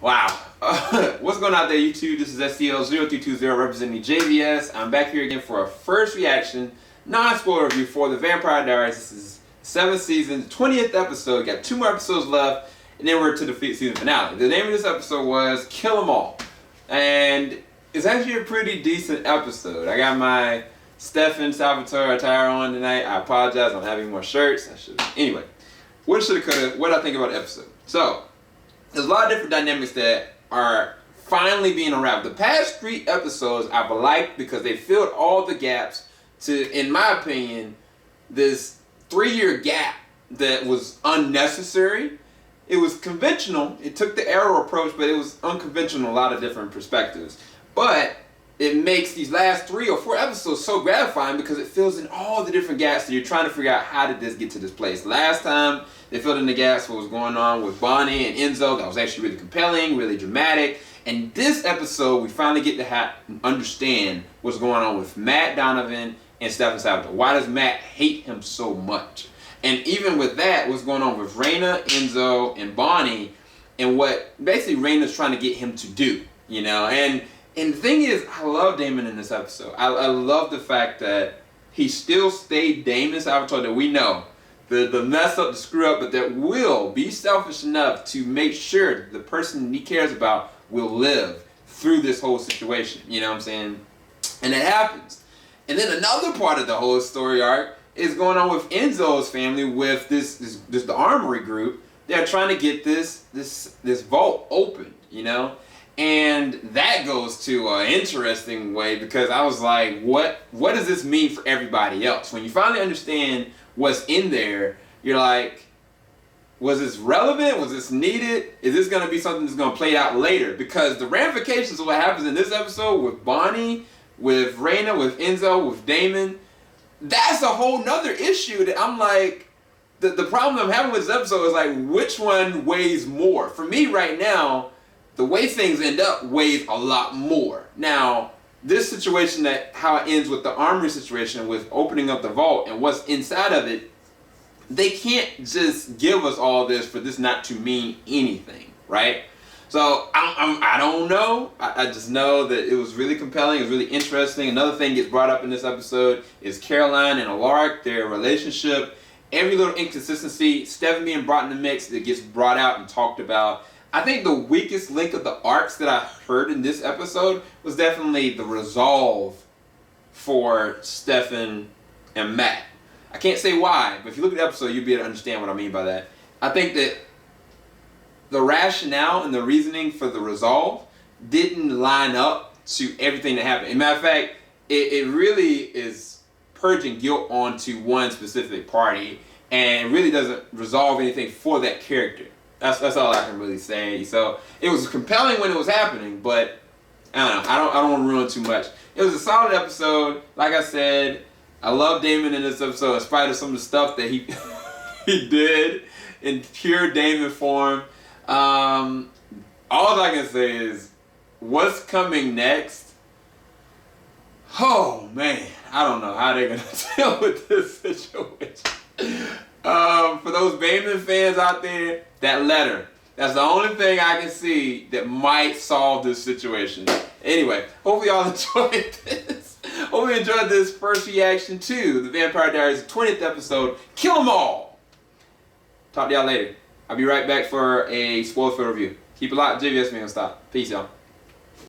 Wow. What's going on out there, YouTube? This is STL0320 representing JVS. I'm back here again for a first reaction, non-spoiler review for the Vampire Diaries. This is 7th season, 20th episode. Got 2 more episodes left, and then we're to the season finale. The name of this episode was Kill 'Em All. And it's actually a pretty decent episode. I got my Stefan Salvatore attire on tonight. I apologize, I'm having more shirts. Anyway, what I think about the episode. So, there's a lot of different dynamics that are finally being unraveled. The past 3 episodes I've liked because they filled all the gaps to, in my opinion, this 3-year gap that was unnecessary. It was conventional. It took the Arrow approach, but it was unconventional in a lot of different perspectives. But it makes these last 3 or 4 episodes so gratifying because it fills in all the different gaps that you're trying to figure out how did this get to this place. Last time, they filled in the gaps what was going on with Bonnie and Enzo. That was actually really compelling, really dramatic. And this episode, we finally get to understand what's going on with Matt Donovan and Stefan Salvatore. Why does Matt hate him so much? And even with that, what's going on with Raina, Enzo, and Bonnie, and what basically Raina's trying to get him to do, you know? And the thing is, I love Damon in this episode. I love the fact that he still stayed Damon Salvatore that we know. The mess up, the screw up, but that will be selfish enough to make sure the person he cares about will live through this whole situation. You know what I'm saying? And it happens. And then another part of the whole story arc is going on with Enzo's family with the armory group. They're trying to get this vault opened, you know? And that goes to an interesting way because I was like, what does this mean for everybody else? When you finally understand what's in there, you're like, was this relevant? Was this needed? Is this going to be something that's going to play out later? Because the ramifications of what happens in this episode with Bonnie, with Raina, with Enzo, with Damon, that's a whole nother issue that I'm like, the problem I'm having with this episode is like, which one weighs more? For me right now, the way things end up weighs a lot more. Now, this situation, how it ends with the armory situation, with opening up the vault and what's inside of it, they can't just give us all this for this not to mean anything, right? So, I don't know. I just know that it was really compelling. It was really interesting. Another thing gets brought up in this episode is Caroline and Alaric, their relationship. Every little inconsistency, Stefan being brought in the mix, that gets brought out and talked about. I think the weakest link of the arcs that I heard in this episode was definitely the resolve for Stefan and Matt. I can't say why, but if you look at the episode, you'll be able to understand what I mean by that. I think that the rationale and the reasoning for the resolve didn't line up to everything that happened. As a matter of fact, it really is purging guilt onto one specific party and really doesn't resolve anything for that character. That's all I can really say. So it was compelling when it was happening, but I don't know. I don't want to ruin too much. It was a solid episode. Like I said, I love Damon in this episode in spite of some of the stuff that he he did in pure Damon form. All I can say is, what's coming next? Oh man, I don't know how they're gonna deal with this situation. For those Damon fans out there, that letter, that's the only thing I can see that might solve this situation. Anyway, hopefully y'all enjoyed this. Hopefully you enjoyed this first reaction to the Vampire Diaries 20th episode, Kill 'Em All. Talk to y'all later. I'll be right back for a spoiler-filled review. Keep it locked. JVS, man, stop. Peace, y'all.